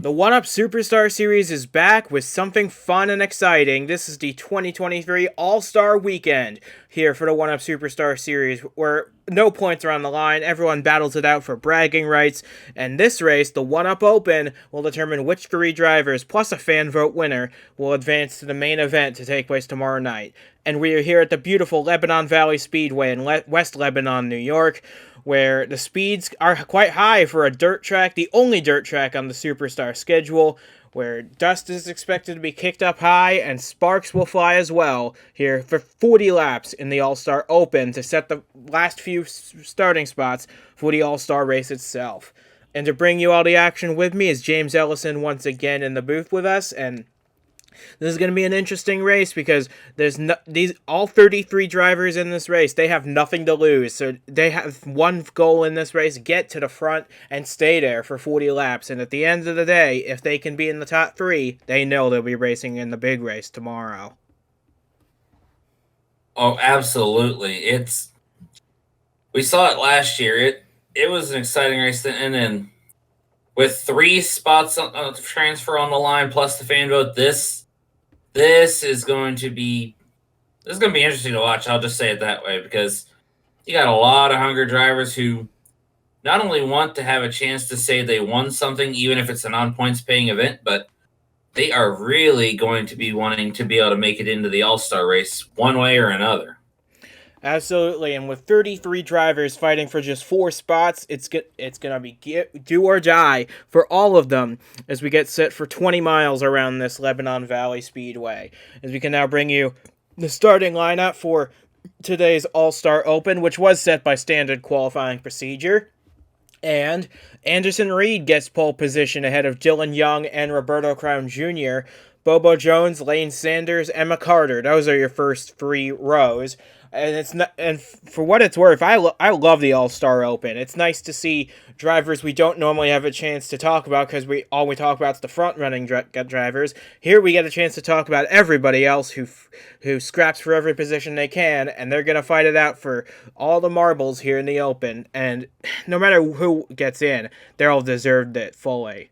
The 1UP Superstar Series is back with something fun and exciting. This is the 2023 All-Star Weekend here for the 1UP Superstar Series, where no points are on the line, everyone battles it out for bragging rights, and this race, the 1UP Open, will determine which 3 drivers, plus a fan vote winner, will advance to the main event to take place tomorrow night. And we are here at the beautiful Lebanon Valley Speedway in West Lebanon, New York, where the speeds are quite high for a dirt track, the only dirt track on the Superstar schedule, where dust is expected to be kicked up high and sparks will fly as well here for 40 laps in the All-Star Open to set the last few starting spots for the All-Star race itself. And to bring you all the action with me is James Ellison once again in the booth with us, and this is going to be an interesting race because there's all 33 drivers in this race. They have nothing to lose, so they have one goal in this race: get to the front and stay there for 40 laps. And at the end of the day, if they can be in the top 3, they know they'll be racing in the big race tomorrow. Oh, absolutely! We saw it last year. It was an exciting race to end in. With 3 spots on transfer on the line plus the fan vote, this is going to be interesting to watch. I'll just say it that way, because you got a lot of hunger drivers who not only want to have a chance to say they won something, even if it's a non-points paying event, but they are really going to be wanting to be able to make it into the All-Star race one way or another. Absolutely, and with 33 drivers fighting for just 4 spots, it's gonna be do or die for all of them as we get set for 20 miles around this Lebanon Valley Speedway. As we can now bring you the starting lineup for today's All-Star Open, which was set by standard qualifying procedure. And Anderson Reed gets pole position ahead of Dylan Young and Roberto Crown Jr., Bobo Jones, Lane Sanders, Emma Carter. Those are your first 3 rows. And for what it's worth, I love the All-Star Open. It's nice to see drivers we don't normally have a chance to talk about because all we talk about is the front-running drivers. Here we get a chance to talk about everybody else who scraps for every position they can, and they're going to fight it out for all the marbles here in the Open. And no matter who gets in, they all deserved it fully.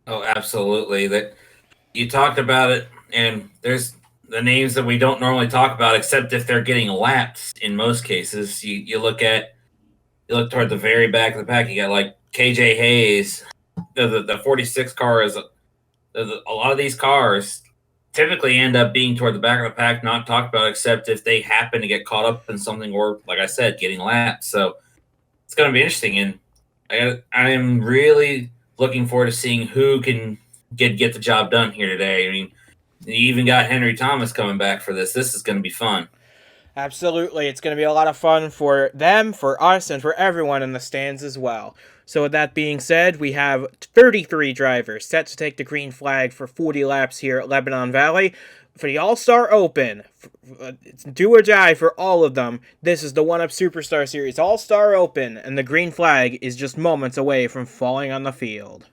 Oh, absolutely. That you talked about it, and there's the names that we don't normally talk about, except if they're getting lapped in most cases. You look toward the very back of the pack, you got like KJ Hayes. The 46 car is a lot of these cars typically end up being toward the back of the pack, not talked about, except if they happen to get caught up in something or, like I said, getting lapped. So it's going to be interesting, and I am really looking forward to seeing who can get the job done here today. I mean, you even got Henry Thomas coming back for this. This is going to be fun. Absolutely. It's going to be a lot of fun for them, for us, and for everyone in the stands as well. So with that being said, we have 33 drivers set to take the green flag for 40 laps here at Lebanon Valley. For the All-Star Open, it's do or die for all of them. This is the 1UP Superstar Series All-Star Open, and the green flag is just moments away from falling on the field.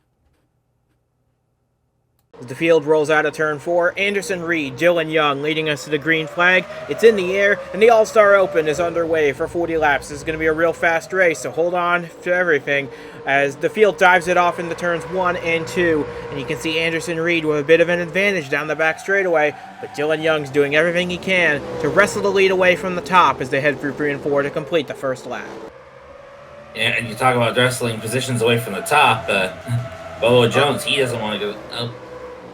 As the field rolls out of turn 4, Anderson Reed, Dylan Young leading us to the green flag. It's in the air, and the All-Star Open is underway for 40 laps. This is going to be a real fast race, so hold on to everything as the field dives it off into turns 1 and 2. And you can see Anderson Reed with a bit of an advantage down the back straightaway, but Dylan Young's doing everything he can to wrestle the lead away from the top as they head through 3 and 4 to complete the first lap. Yeah, and you talk about wrestling positions away from the top. Bobo Jones, he doesn't want to go.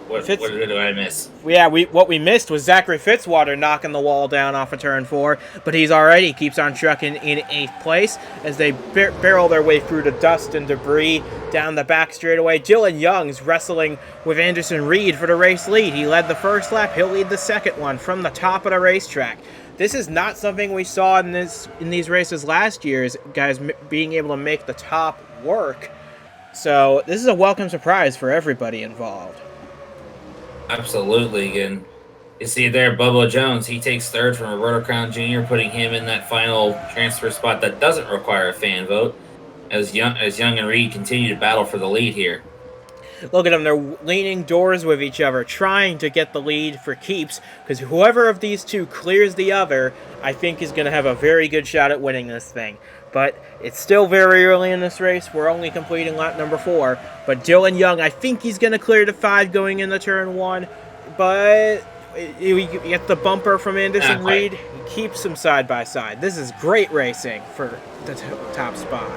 What did I miss? Yeah, what we missed was Zachary Fitzwater knocking the wall down off of turn 4, but he keeps on trucking in 8th place as they barrel their way through the dust and debris down the back straightaway. Dylan Young's wrestling with Anderson Reed for the race lead. He led the first lap. He'll lead the second one from the top of the racetrack. This is not something we saw in these races last year, is guys being able to make the top work. So this is a welcome surprise for everybody involved. Absolutely, and you see there, Bobo Jones, he takes 3rd from Roberto Crown Jr., putting him in that final transfer spot that doesn't require a fan vote, as Young and Reed continue to battle for the lead here. Look at them, they're leaning doors with each other, trying to get the lead for keeps, because whoever of these two clears the other, I think is going to have a very good shot at winning this thing. But it's still very early in this race. We're only completing lap number 4. But Dylan Young, I think he's going to clear the 5 going into turn 1. But you get the bumper from Anderson Reed. He keeps them side by side. This is great racing for the top spot.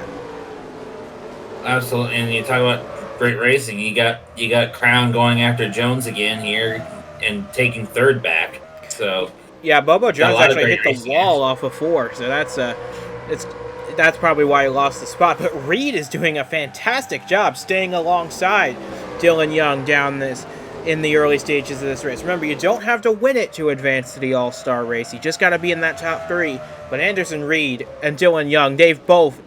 Absolutely, and you talk about great racing. You got Crown going after Jones again here and taking third back. So yeah, Bobo Jones actually hit the wall off of 4. So that's probably why he lost the spot. But Reed is doing a fantastic job staying alongside Dylan Young down this in the early stages of this race. Remember, you don't have to win it to advance to the All-Star race. You just got to be in that top 3. But Anderson Reed and Dylan Young, they've both,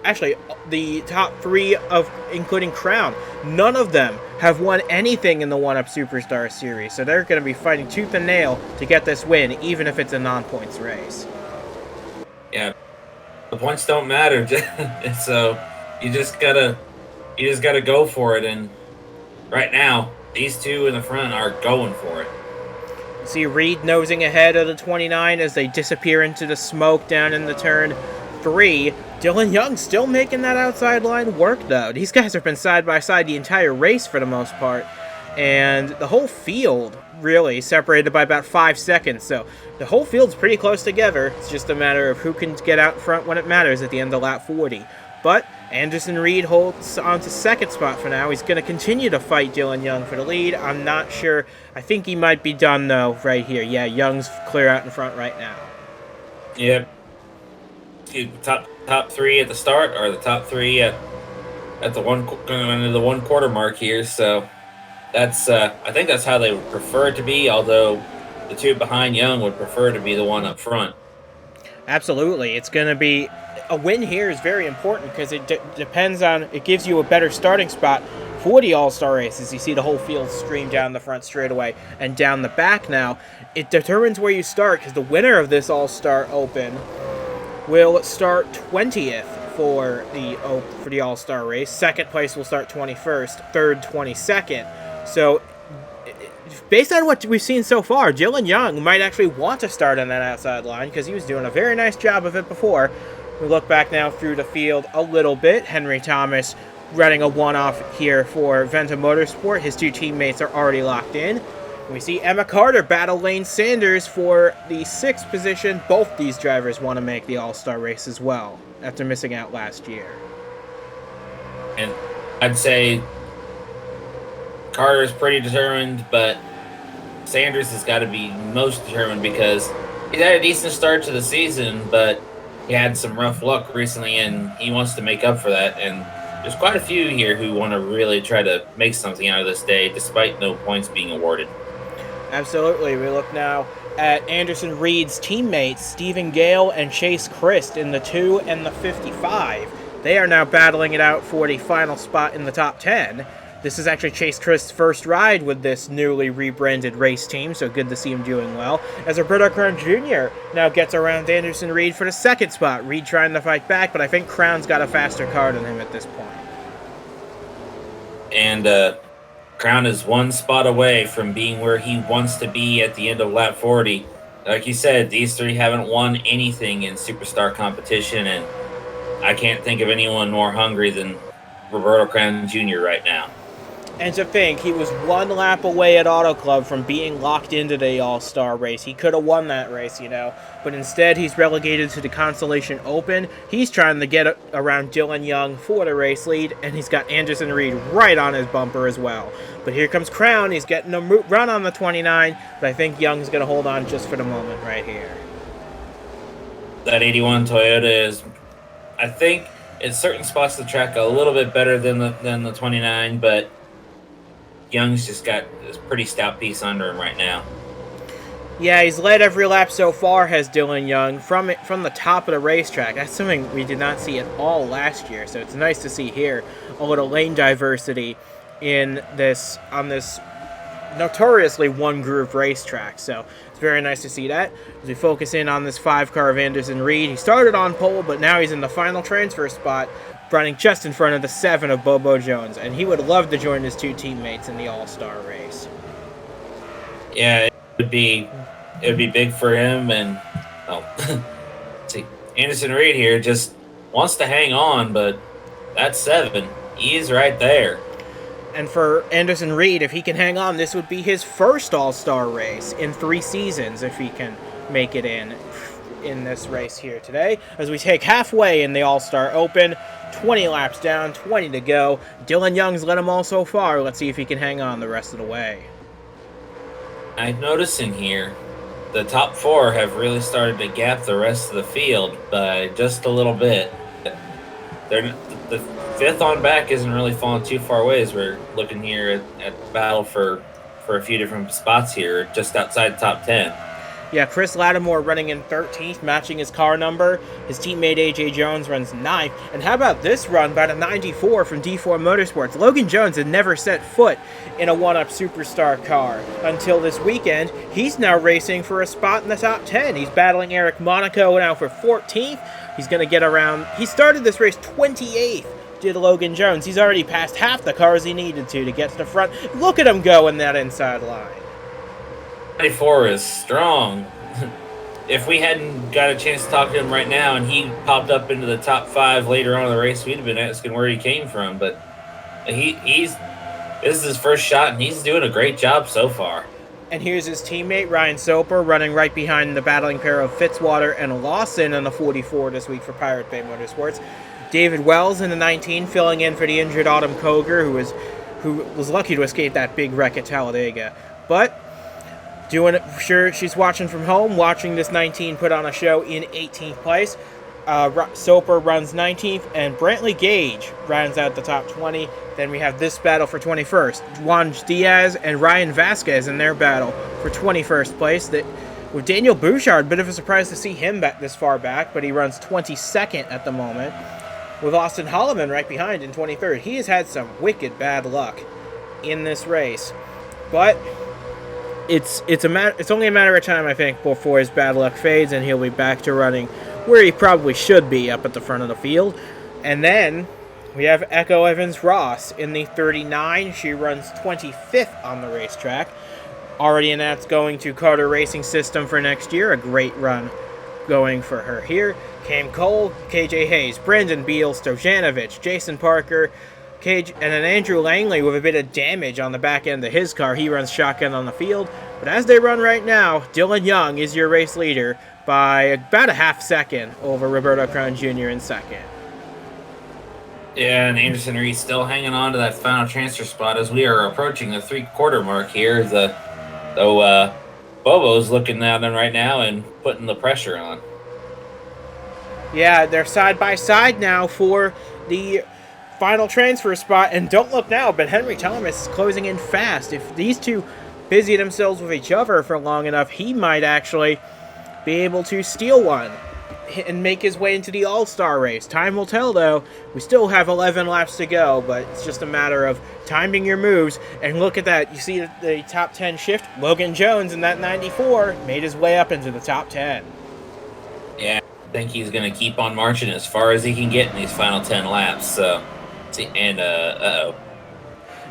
actually, the top 3 of including Crown, none of them have won anything in the 1UP Superstar Series. So they're going to be fighting tooth and nail to get this win, even if it's a non-points race. Yeah, the points don't matter. So you just gotta go for it. And right now, these two in the front are going for it. See Reed nosing ahead of the 29 as they disappear into the smoke down in the turn 3. Dylan Young still making that outside line work, though. These guys have been side by side the entire race for the most part. And the whole field really separated by about 5 seconds. So the whole field's pretty close together. It's just a matter of who can get out front when it matters at the end of lap 40. But Anderson Reed holds on to second spot for now. He's going to continue to fight Dylan Young for the lead. I'm not sure. I think he might be done, though, right here. Yeah, Young's clear out in front right now. Yep. Top 3 at the start, or the top 3 at the one quarter mark here. So that's I think that's how they would prefer it to be. Although the 2 behind Young would prefer to be the one up front. Absolutely, it's going to be. A win here is very important because it depends on, it gives you a better starting spot for the All-Star races. You see the whole field stream down the front straightaway and down the back now. It determines where you start because the winner of this All-Star Open will start 20th for the All-Star race. Second place will start 21st, third 22nd. So based on what we've seen so far, Dylan Young might actually want to start on that outside line because he was doing a very nice job of it before. We look back now through the field a little bit. Henry Thomas running a one-off here for Venta Motorsport. His 2 teammates are already locked in. We see Emma Carter battle Lane Sanders for the 6th position. Both these drivers want to make the All-Star race as well after missing out last year. And I'd say Carter's pretty determined, but Sanders has got to be most determined because he's had a decent start to the season, but he had some rough luck recently, and he wants to make up for that. And there's quite a few here who want to really try to make something out of this day, despite no points being awarded. Absolutely. We look now at Anderson Reed's teammates, Stephen Gale and Chase Christ, in the 2 and the 55. They are now battling it out for the final spot in the top 10. This is actually Chase Christ's first ride with this newly rebranded race team, so good to see him doing well. As Roberto Crown Jr. now gets around Anderson Reed for the 2nd spot. Reed trying to fight back, but I think Crown's got a faster car than him at this point. And Crown is 1 spot away from being where he wants to be at the end of lap 40. Like you said, these 3 haven't won anything in Superstar competition, and I can't think of anyone more hungry than Roberto Crown Jr. right now. And to think, he was 1 lap away at Auto Club from being locked into the All-Star race. He could have won that race, but instead he's relegated to the Constellation Open. He's trying to get around Dylan Young for the race lead, and he's got Anderson Reed right on his bumper as well. But here comes Crown. He's getting a run on the 29, but I think Young's going to hold on just for the moment right here. That 81 Toyota is, I think, in certain spots of the track a little bit better than the 29, but Young's just got this pretty stout piece under him right now. Yeah, he's led every lap so far, has Dylan Young, from the top of the racetrack. That's something we did not see at all last year, so it's nice to see here a little lane diversity on this notoriously one-groove racetrack. So it's very nice to see that. As we focus in on this 5-car of Anderson Reed, he started on pole, but now he's in the final transfer spot, running just in front of the 7 of Bobo Jones, and he would love to join his 2 teammates in the All-Star race. Yeah, it would be big for him, and see, Anderson Reed here just wants to hang on, but that's 7. He's right there. And for Anderson Reed, if he can hang on, this would be his first All-Star race in 3 seasons if he can make it in this race here today. As we take halfway in the All-Star Open, 20 laps down, 20 to go. Dylan Young's led him all so far. Let's see if he can hang on the rest of the way. I'm noticing here, the top 4 have really started to gap the rest of the field by just a little bit. The 5th on back isn't really falling too far away as we're looking here at battle for a few different spots here, just outside the top 10. Yeah, Chris Lattimore running in 13th, matching his car number. His teammate A.J. Jones runs 9th. And how about this run by the 94 from D4 Motorsports? Logan Jones had never set foot in a 1-Up Superstar car until this weekend. He's now racing for a spot in the top 10. He's battling Eric Monaco now for 14th. He's going to get around. He started this race 28th, did Logan Jones. He's already passed half the cars he needed to get to the front. Look at him go in that inside line. 94 is strong. If we hadn't got a chance to talk to him right now and he popped up into the top 5 later on in the race, we'd have been asking where he came from. But this is his first shot, and he's doing a great job so far. And here's his teammate, Ryan Soper, running right behind the battling pair of Fitzwater and Lawson in the 44 this week for Pirate Bay Motorsports. David Wells in the 19, filling in for the injured Autumn Koger, who was lucky to escape that big wreck at Talladega. But doing it, sure, she's watching from home, watching this 19 put on a show in 18th place. Soper runs 19th, and Brantley Gage rounds out the top 20. Then we have this battle for 21st. Juan Diaz and Ryan Vasquez in their battle for 21st place. With Daniel Bouchard, bit of a surprise to see him back this far back, but he runs 22nd at the moment. With Austin Holloman right behind in 23rd. He has had some wicked bad luck in this race. But it's only a matter of time, I think, before his bad luck fades and he'll be back to running where he probably should be, up at the front of the field. And then we have Echo Evans-Ross in the 39. She runs 25th on the racetrack. Already announced going to Carter Racing System for next year. A great run going for her here. Cam Cole, KJ Hayes, Brendan Beal, Stojanovic, Jason Parker, and then Andrew Langley with a bit of damage on the back end of his car. He runs shotgun on the field. But as they run right now, Dylan Young is your race leader by about a half second over Roberto Crown Jr. in second. Yeah, and Anderson Reed still hanging on to that final transfer spot as we are approaching the 3/4 mark here. Bobo's looking at him right now and putting the pressure on. Yeah, they're side by side now for the final transfer spot. And don't look now, but Henry Thomas is closing in fast. If these two busy themselves with each other for long enough, he might actually be able to steal one and make his way into the All-Star race. Time will tell, though. We still have 11 laps to go, but it's just a matter of timing your moves. And look at that. You see the top 10 shift? Logan Jones in that 94 made his way up into the top 10. Yeah, I think he's going to keep on marching as far as he can get in these final 10 laps. So, and, uh-oh.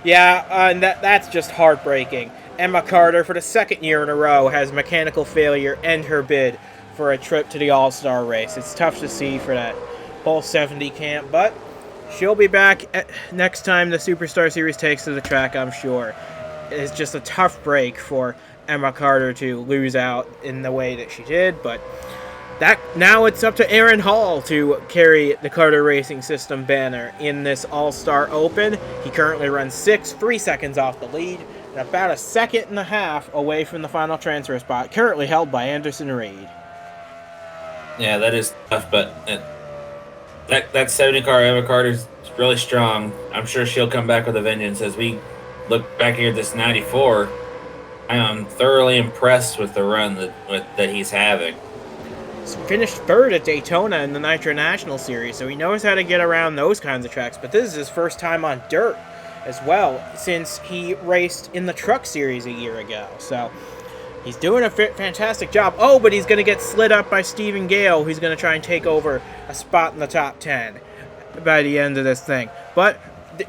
Yeah, and that's just heartbreaking. Emma Carter, for the second year in a row, has mechanical failure end her bid for a trip to the All-Star race. It's tough to see for that whole 70 camp, but she'll be back next time the Superstar Series takes to the track, I'm sure. It's just a tough break for Emma Carter to lose out in the way that she did, but now it's up to Aaron Hall to carry the Carter Racing System banner in this All-Star Open. He currently runs 6th, 3 seconds off the lead, and about a second and a half away from the final transfer spot, currently held by Anderson Reed. Yeah, that is tough, but that 70 car, Emma Carter's really strong. I'm sure she'll come back with a vengeance. As we look back here at this 94, I am thoroughly impressed with the run that he's having. He's finished 3rd at Daytona in the Nitro National Series, so he knows how to get around those kinds of tracks, but this is his first time on dirt as well, since he raced in the Truck Series a year ago. So he's doing a fantastic job. Oh, but he's going to get slid up by Stephen Gale, who's going to try and take over a spot in the top 10 by the end of this thing. But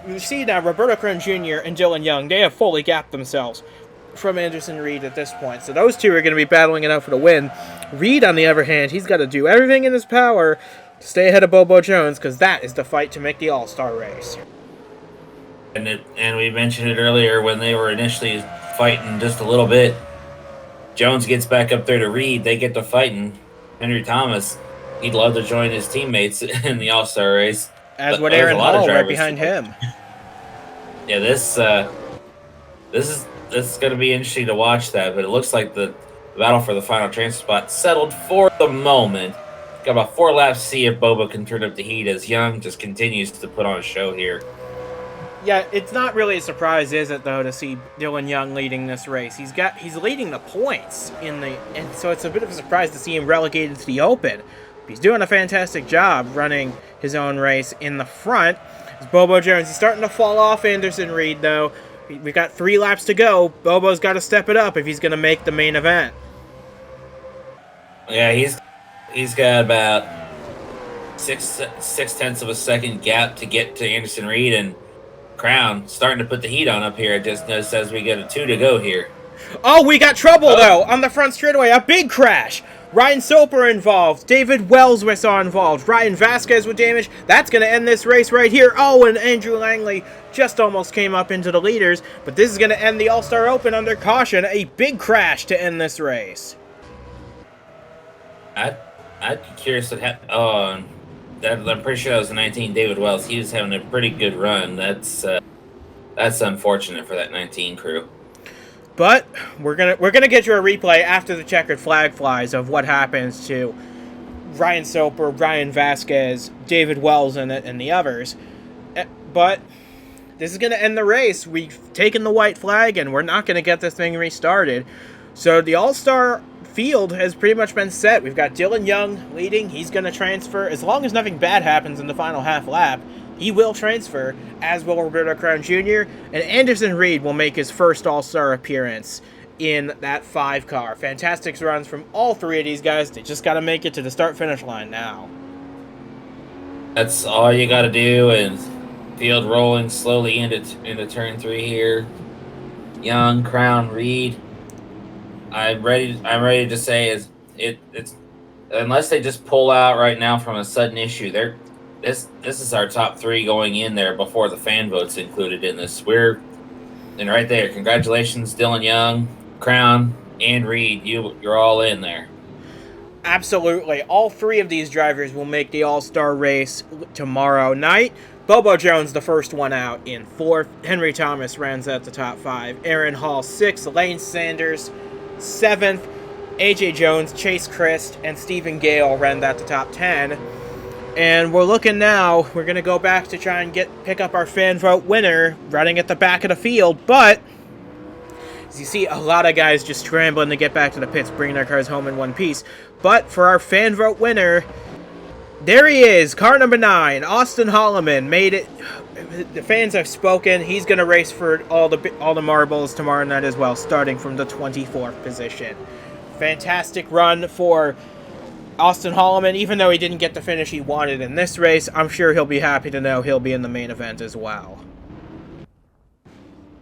you see now, Roberto Crown Jr. and Dylan Young, they have fully gapped themselves from Anderson Reed at this point. So those two are going to be battling it out for the win. Reed, on the other hand, he's got to do everything in his power Stay ahead of Bobo Jones, because that is the fight to make the All-Star race. And we mentioned it earlier when they were initially fighting just a little bit. Jones gets back up there to Reed. They get to fighting. Henry Thomas, he'd love to join his teammates in the All-Star race. As would Aaron Hall right behind him. Yeah, this is going to be interesting to watch that, but it looks like the battle for the final transfer spot settled for the moment. Got about 4 laps to see if Bobo can turn up the heat as Young just continues to put on a show here. Yeah, it's not really a surprise, is it, though, to see Dylan Young leading this race. He's leading the points and so it's a bit of a surprise to see him relegated to the Open. He's doing a fantastic job running his own race in the front. It's Bobo Jones. He's starting to fall off Anderson Reed, though. We've got 3 laps to go. Bobo's got to step it up if he's going to make the main event. Yeah, he's got about 6/10 of a second gap to get to Anderson Reed, and Crown starting to put the heat on up here. It just says we got a 2 to go here. Oh, we got trouble, though, on the front straightaway. A big crash. Ryan Soper involved. David Wells we saw involved. Ryan Vasquez with damage. That's going to end this race right here. Oh, and Andrew Langley just almost came up into the leaders. But this is going to end the All-Star Open under caution. A big crash to end this race. I'd be curious what happened. Oh, I'm pretty sure that was the 19 David Wells. He was having a pretty good run. That's unfortunate for that 19 crew. But we're gonna get you a replay after the checkered flag flies of what happens to Ryan Soper, Ryan Vasquez, David Wells, and the others. But this is gonna end the race. We've taken the white flag, and we're not gonna get this thing restarted. So the All-Star field has pretty much been set. We've got Dylan Young leading. He's going to transfer. As long as nothing bad happens in the final half lap, he will transfer, as will Roberto Crown Jr. And Anderson Reed will make his first All-Star appearance in that 5 car. Fantastic runs from all 3 of these guys. They just got to make it to the start-finish line now. That's all you got to do, and field rolling slowly into turn 3 here. Young, Crown, Reed. I'm ready to say it's unless they just pull out right now from a sudden issue. This is our top 3 going in there before the fan votes included in this. And right there, congratulations, Dylan Young, Crown, and Reed. You're all in there. Absolutely, all 3 of these drivers will make the All-Star race tomorrow night. Bobo Jones, the first one out, in 4th. Henry Thomas rounds out the top 5. Aaron Hall, 6th. Lane Sanders, 7th. AJ Jones, Chase Christ, and Stephen Gale round out the top 10. And we're looking now, we're going to go back to try and pick up our fan vote winner running at the back of the field. But, as you see, a lot of guys just scrambling to get back to the pits, bringing their cars home in one piece. But for our fan vote winner, there he is, car number 9, Austin Holloman, made it. The fans have spoken. He's going to race for all the marbles tomorrow night as well, starting from the 24th position. Fantastic run for Austin Holloman. Even though he didn't get the finish he wanted in this race, I'm sure he'll be happy to know he'll be in the main event as well.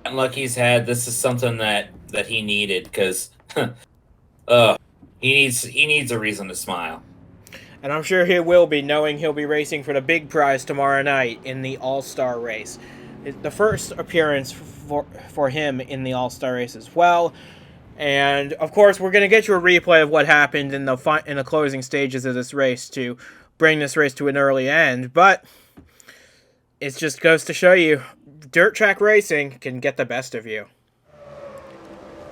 And luck he's had. This is something that he needed, because he needs a reason to smile. And I'm sure he will be, knowing he'll be racing for the big prize tomorrow night in the All-Star race. The first appearance for him in the All-Star race as well. And, of course, we're going to get you a replay of what happened in the closing stages of this race to bring this race to an early end. But it just goes to show you, dirt track racing can get the best of you.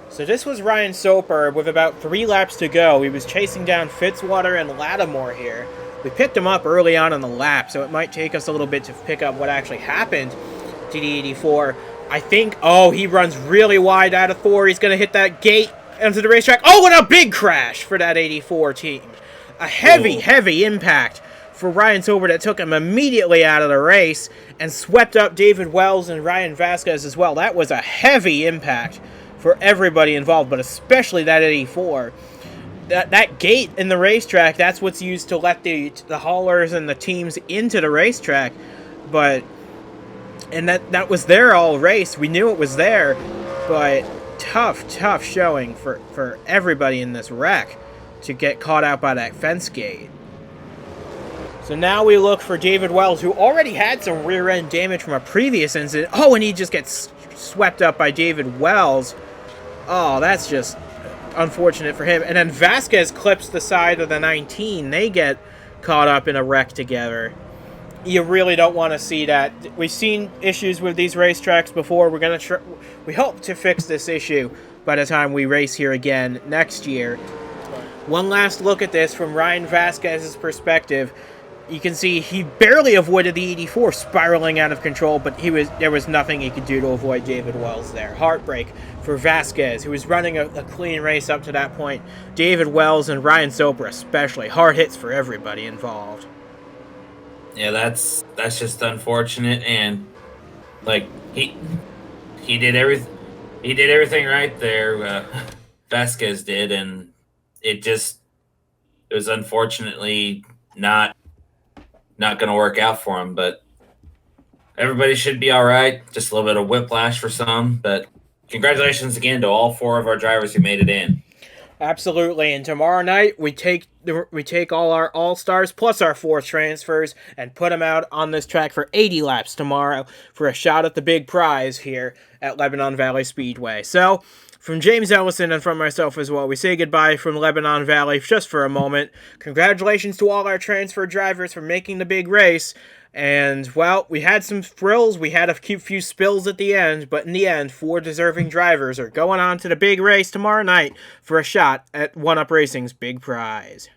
So this was Ryan Soper with about 3 laps to go. He was chasing down Fitzwater and Lattimore here. We picked him up early on in the lap, so it might take us a little bit to pick up what actually happened to the 84. I think, he runs really wide out of 4. He's going to hit that gate onto the racetrack. Oh, and a big crash for that 84 team. A heavy impact for Ryan Soper that took him immediately out of the race and swept up David Wells and Ryan Vasquez as well. That was a heavy impact for everybody involved, but especially that 84. That gate in the racetrack, that's what's used to let the haulers and the teams into the racetrack. And that was there all race. We knew it was there, but tough showing for everybody in this wreck to get caught out by that fence gate. So now we look for David Wells, who already had some rear-end damage from a previous incident. Oh, and he just gets swept up by David Wells. Oh, that's just unfortunate for him. And then Vasquez clips the side of the 19. They get caught up in a wreck together. You really don't want to see that. We've seen issues with these racetracks before. We hope to fix this issue by the time we race here again next year. One last look at this from Ryan Vasquez's perspective. You can see he barely avoided the 84 spiraling out of control, but there was nothing he could do to avoid David Wells there. Heartbreak for Vasquez, who was running a clean race up to that point. David Wells and Ryan Soper especially. Hard hits for everybody involved. Yeah, that's just unfortunate, and like he did everything right there. Vasquez did, and it was unfortunately not going to work out for him. But everybody should be all right. Just a little bit of whiplash for some, but congratulations again to all 4 of our drivers who made it in. Absolutely, and tomorrow night we take all our all-stars plus our 4 transfers and put them out on this track for 80 laps tomorrow for a shot at the big prize here at Lebanon Valley Speedway. So, from James Ellison and from myself as well, we say goodbye from Lebanon Valley just for a moment. Congratulations to all our transfer drivers for making the big race. And, well, we had some thrills, we had a few spills at the end, but in the end, 4 deserving drivers are going on to the big race tomorrow night for a shot at 1UP Racing's big prize.